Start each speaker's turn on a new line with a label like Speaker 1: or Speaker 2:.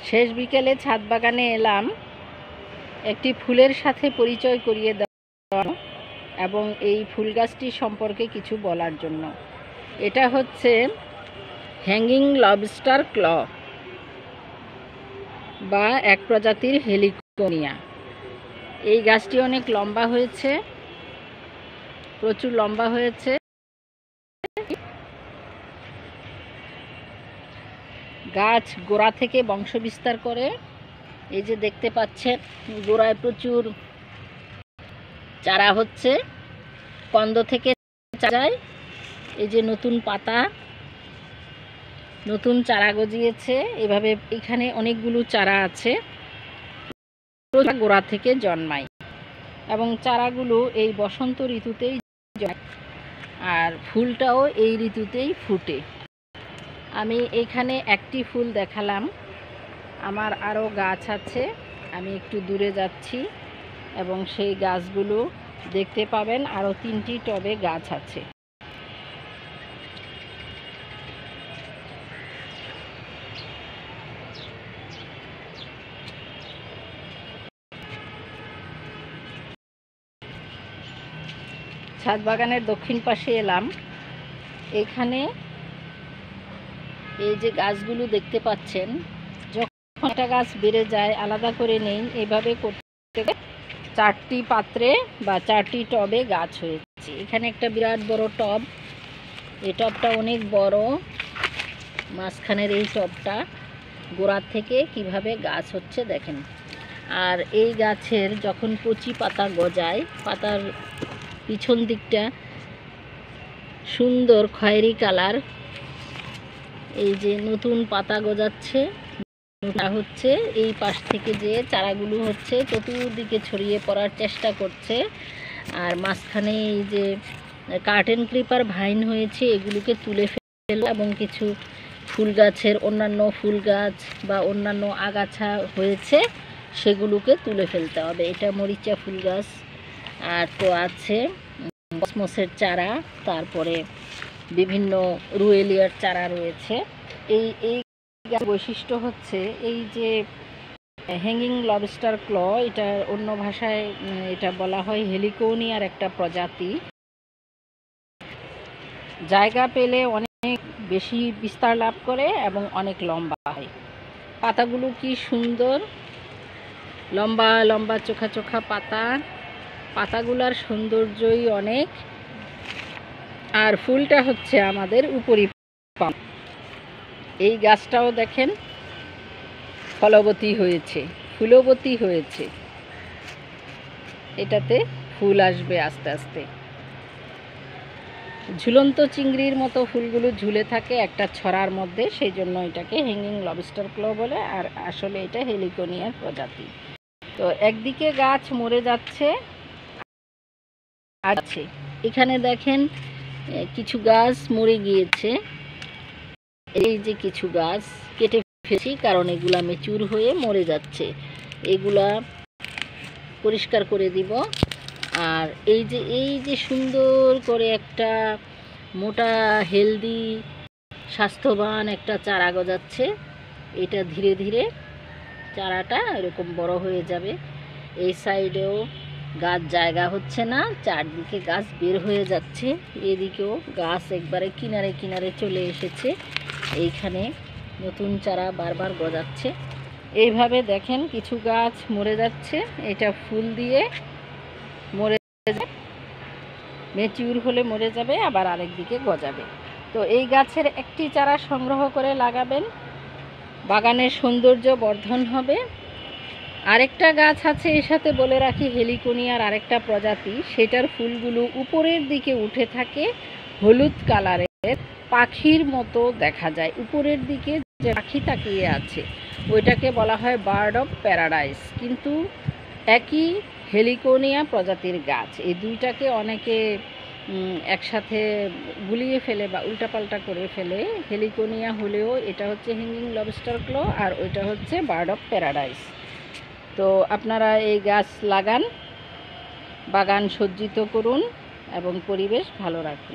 Speaker 1: শেষ বিকেলে ছাদ বাগানে এলাম একটি ফুলের সাথে পরিচয় করিয়ে দেওয়া এবং এই ফুল গাছটি সম্পর্কে কিছু বলার জন্য। এটা হচ্ছে হ্যাঙ্গিং লবস্টার ক্ল বা এক প্রজাতির হেলিকোনিয়া। এই গাছটি অনেক লম্বা হয়েছে, প্রচুর লম্বা হয়েছে। গাছ গোড়া থেকে বংশ বিস্তার করে। এই যে দেখতে পাচ্ছেন, গোড়ায় প্রচুর চারা হচ্ছে, কন্দ থেকে চারায় এই যে নতুন পাতা, নতুন চারা গজিয়েছে। এভাবে এখানে অনেকগুলো চারা আছে, গোড়া থেকে জন্মায় এবং চারাগুলো এই বসন্ত ঋতুতেই জন্মায় আর ফুলটাও এই ঋতুতেই ফুটে। আমি এখানে একটি ফুল দেখালাম, আমার আরও গাছ আছে। আমি একটু দূরে যাচ্ছি এবং সেই গাছগুলো দেখতে পাবেন। আরও 3টি টবে গাছ আছে। ছাদ বাগানের দক্ষিণ পাশে এলাম। এখানে এই যে গাছগুলো দেখতে পাচ্ছেন, যখন একটা গাছ বেড়ে যায় আলাদা করে নেই, এভাবে করতে 4টি পাত্রে বা 4টি টবে গাছ হয়েছে। এখানে একটা বিরাট বড় টব, এই টবটা অনেক বড়। মাঝখানের এই টবটা গোড়া থেকে কিভাবে গাছ হচ্ছে দেখেন। আর এই গাছের যখন কচি পাতা গজায়, পাতার পিছন দিকটা সুন্দর খয়েরি কালার। এই যে নতুন পাতা গজাচ্ছে হচ্ছে, এই পাশ থেকে যে চারাগুলো হচ্ছে চতুর্দিকে ছড়িয়ে পড়ার চেষ্টা করছে। আর মাঝখানে এই যে কার্টেন ক্লিপার ভাইন হয়েছে, এগুলোকে তুলে ফেলে এবং কিছু ফুল গাছের, অন্যান্য ফুল গাছ বা অন্যান্য আগাছা হয়েছে, সেগুলোকে তুলে ফেলতে হবে। এটা মরিচা ফুল গাছ, আর তো আছে কসমসের চারা, তারপরে বিভিন্ন রুয়েলিয়ার চারা রয়েছে। এই বৈশিষ্ট্য হচ্ছে এই যে হ্যাঙ্গিং লবস্টার ক্ল, এটা অন্য ভাষায় এটা বলা হয় হেলিকোনিয়ার একটা প্রজাতি। জায়গা পেলে অনেক বেশি বিস্তার লাভ করে এবং অনেক লম্বা হয়। পাতাগুলো কি সুন্দর, লম্বা লম্বা চোখা চোখা পাতা। পাতাগুলার সৌন্দর্যই অনেক। আর ফুলটা হচ্ছে আমাদের উপরি পাম। এই গাছটাও দেখেন ফলবতী হয়েছে, ফুলবতী হয়েছে। এটাতে ফুল আসবে আস্তে আস্তে। ঝুলন্ত চিংড়ির মতো ফুলগুলো ঝুলে থাকে একটা ছড়ার মধ্যে, সেই জন্য এটাকে হ্যাঙ্গিং লবস্টার ক্ল বলে। আর আসলে এটা হেলিকোনিয়ার প্রজাতি। তো একদিকে গাছ মরে যাচ্ছে আছে, এখানে দেখেন কিছু গাছ মরে গিয়েছে। এই যে কিছু গাছ কেটে ফেলেছি, কারণ এগুলা ম্যাচিউর হয়ে মরে যাচ্ছে। এগুলা পরিষ্কার করে দিব। আর এই যে সুন্দর করে একটা মোটা হেলদি স্বাস্থ্যবান একটা চারা গজাচ্ছে, এটা ধীরে ধীরে চারাটা এরকম বড় হয়ে যাবে। এই সাইডেও গাছ জায়গা হচ্ছে না, চারদিকে গাছ বের হয়ে যাচ্ছে। এদিকেও গাছ একবারে কিনারে কিনারে চলে এসেছে। এইখানে নতুন চারা বারবার গজাচ্ছে। এইভাবে দেখেন কিছু গাছ মরে যাচ্ছে, এটা ফুল দিয়ে মরে যাবে, ম্যাচিউর হলে মরে যাবে, আবার আরেক দিকে গজাবে। তো এই গাছের একটি চারা সংগ্রহ করে লাগাবেন, বাগানের সৌন্দর্য বর্ধন হবে। আরেকটা গাছ আছে এর সাথে বলে রাখি, হেলিকোনিয়ার আরেকটা প্রজাতি, সেটার ফুলগুলো উপরের দিকে উঠে থাকে, হলুদ কালারের, পাখির মতো দেখা যায়। উপরের দিকে যে পাখি তাকিয়ে আছে ওইটাকে বলা হয় বার্ড অফ প্যারাডাইস। কিন্তু একই হেলিকোনিয়া প্রজাতির গাছ। এই দুইটাকে অনেকে একসাথে গুলিয়ে ফেলে বা উল্টাপাল্টা করে ফেলে। হেলিকোনিয়া হলেও এটা হচ্ছে হ্যাঙ্গিং লবস্টার ক্ল, আর ওইটা হচ্ছে বার্ড অফ প্যারাডাইস। তো আপনারা এই গাছ লাগান, বাগান সজ্জিত করুন এবং পরিবেশ ভালো রাখুন।